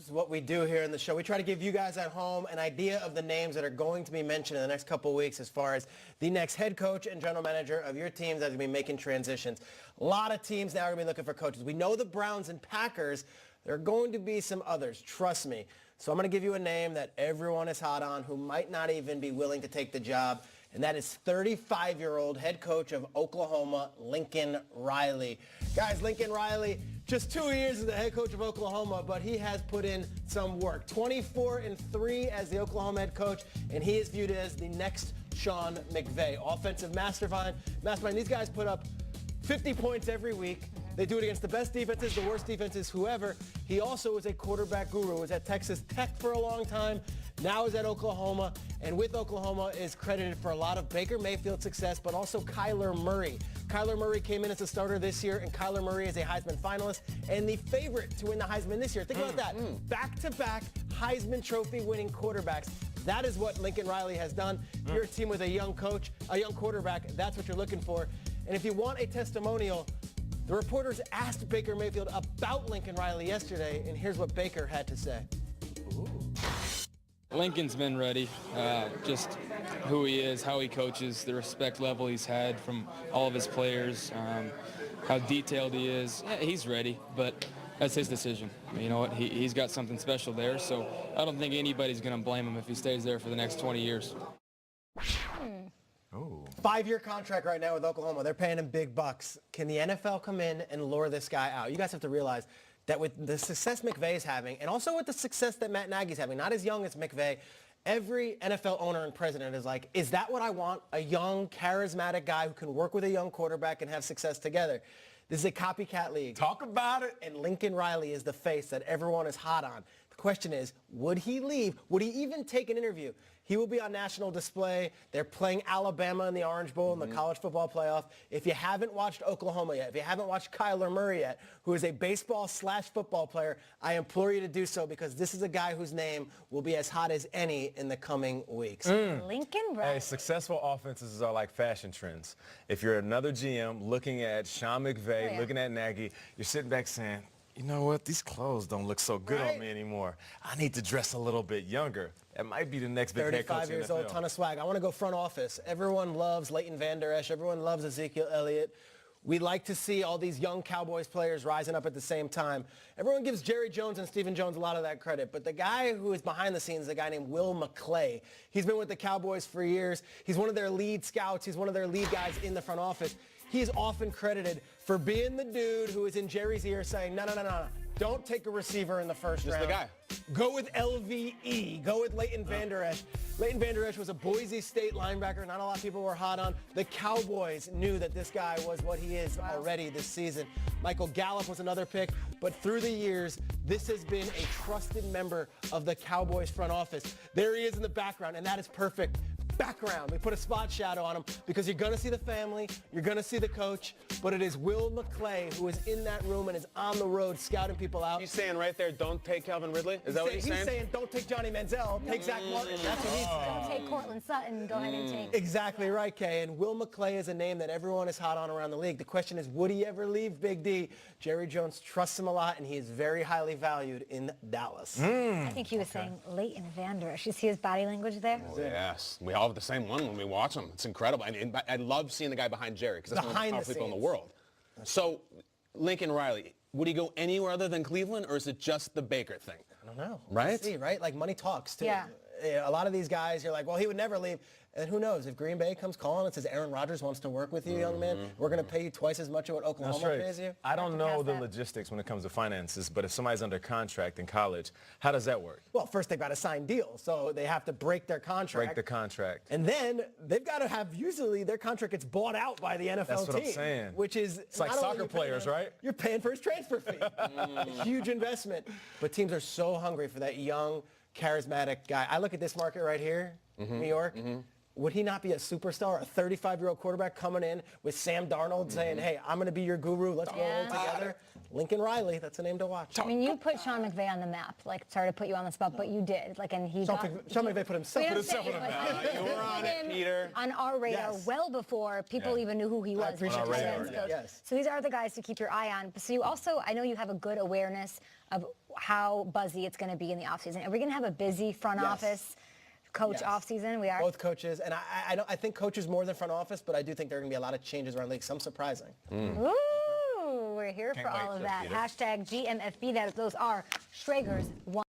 is what we do here in the show. We try to give you guys at home an idea of the names that are going to be mentioned in the next couple of weeks as far as the next head coach and general manager of your teams that are going to be making transitions. A lot of teams now are going to be looking for coaches. We know the Browns and Packers. There are going to be some others, trust me. So I'm going to give you a name that everyone is hot on who might not even be willing to take the job, and that is 35-year-old head coach of Oklahoma, Lincoln Riley. Guys, Lincoln Riley, just 2 years as the head coach of Oklahoma, but he has put in some work. 24-3 as the Oklahoma head coach, and he is viewed as the next Sean McVay. Offensive mastermind. These guys put up 50 points every week. They do it against the best defenses, the worst defenses, whoever. He also was a quarterback guru. Was at Texas Tech for a long time. Now is at Oklahoma. And with Oklahoma is credited for a lot of Baker Mayfield's success, but also Kyler Murray. Kyler Murray came in as a starter this year, and Kyler Murray is a Heisman finalist and the favorite to win the Heisman this year. Think about that. Back-to-back Heisman Trophy winning quarterbacks. That is what Lincoln Riley has done. You're a team with a young coach, a young quarterback. That's what you're looking for. And if you want a testimonial, the reporters asked Baker Mayfield about Lincoln Riley yesterday, and here's what Baker had to say. Lincoln's been ready, just who he is, how he coaches, the respect level he's had from all of his players, how detailed he is. Yeah, he's ready, but that's his decision. You know what? He's got something special there, so I don't think anybody's going to blame him if he stays there for the next 20 years. 5-year contract right now with Oklahoma. They're paying him big bucks. Can the NFL come in and lure this guy out? You guys have to realize that with the success McVay is having, and also with the success that Matt Nagy's having, not as young as McVay, every NFL owner and president is like, is that what I want? A young, charismatic guy who can work with a young quarterback and have success together. This is a copycat league. Talk about it. And Lincoln Riley is the face that everyone is hot on. The question is, would he leave? Would he even take an interview? He will be on national display. They're playing Alabama in the Orange Bowl in the college football playoff. If you haven't watched Oklahoma yet, if you haven't watched Kyler Murray yet, who is a baseball/football player, I implore you to do so because this is a guy whose name will be as hot as any in the coming weeks. Lincoln Riley. Hey, successful offenses are like fashion trends. If you're another GM looking at Sean McVay, looking at Nagy, you're sitting back saying, you know what, these clothes don't look so good on me anymore. I need to dress a little bit younger. That might be the next big head coach 35 years old, ton of swag. I want to go front office. Everyone loves Leighton Vander Esch. Everyone loves Ezekiel Elliott. We like to see all these young Cowboys players rising up at the same time. Everyone gives Jerry Jones and Stephen Jones a lot of that credit, but the guy who is behind the scenes is a guy named Will McClay. He's been with the Cowboys for years. He's one of their lead scouts. He's one of their lead guys in the front office. He is often credited for being the dude who is in Jerry's ear saying, no. Don't take a receiver in the first round. Just the guy. Go with LVE. Go with Leighton Vander Esch. Leighton Vander Esch was a Boise State linebacker. Not a lot of people were hot on. The Cowboys knew that this guy was what he is already this season. Michael Gallup was another pick. But through the years, this has been a trusted member of the Cowboys front office. There he is in the background, and that is perfect. Background. We put a spot shadow on him because you're going to see the family, you're going to see the coach, but it is Will McClay who is in that room and is on the road scouting people out. He's saying right there, don't take Calvin Ridley? Is that what he's saying? He's saying, don't take Johnny Manziel, take Zach Martin. That's what he's saying. Don't take Cortland Sutton, go ahead and take. Exactly right, Kay. And Will McClay is a name that everyone is hot on around the league. The question is, would he ever leave Big D? Jerry Jones trusts him a lot, and he is very highly valued in Dallas. I think he was saying Leighton Vander Esch. You see his body language there? Oh, yes. We all have the same one when we watch him. It's incredible. I mean, I love seeing the guy behind Jerry because that's one of the powerful people in the world. So, Lincoln Riley, would he go anywhere other than Cleveland, or is it just the Baker thing? I don't know. Right? We'll see, right? Like, money talks, too. Yeah. A lot of these guys, you're like, well, he would never leave. And who knows? If Green Bay comes calling and says, Aaron Rodgers wants to work with you, young man, we're going to pay you twice as much as what Oklahoma pays you. I don't know the logistics when it comes to finances, but if somebody's under contract in college, how does that work? Well, first they've got to sign deals, so they have to break their contract. Break the contract. And then they've got to have, usually their contract gets bought out by the NFL That's what team. I'm saying. Which is it's like soccer players, right? You're paying for his transfer fee. A huge investment. But teams are so hungry for that young, charismatic guy. I look at this market right here, New York. Would he not be a superstar, a 35-year-old quarterback coming in with Sam Darnold saying, hey, I'm going to be your guru. Let's go all together. Lincoln Riley, that's a name to watch. I mean, you put Sean McVay on the map. Like, sorry to put you on the spot, but you did. Like, and he Sean McVay put himself on the map. You were on it, Peter. On our radar well before people even knew who he was. I appreciate that. Yes. So these are the guys to keep your eye on. So you also, I know you have a good awareness of how buzzy it's going to be in the offseason. Are we going to have a busy front Yes. office coach offseason? We are. Both coaches, and I think coaches more than front office, but I do think there are going to be a lot of changes around the league, some surprising. Ooh, we're here for all of that. Hashtag GMFB. Those are Scharger's one.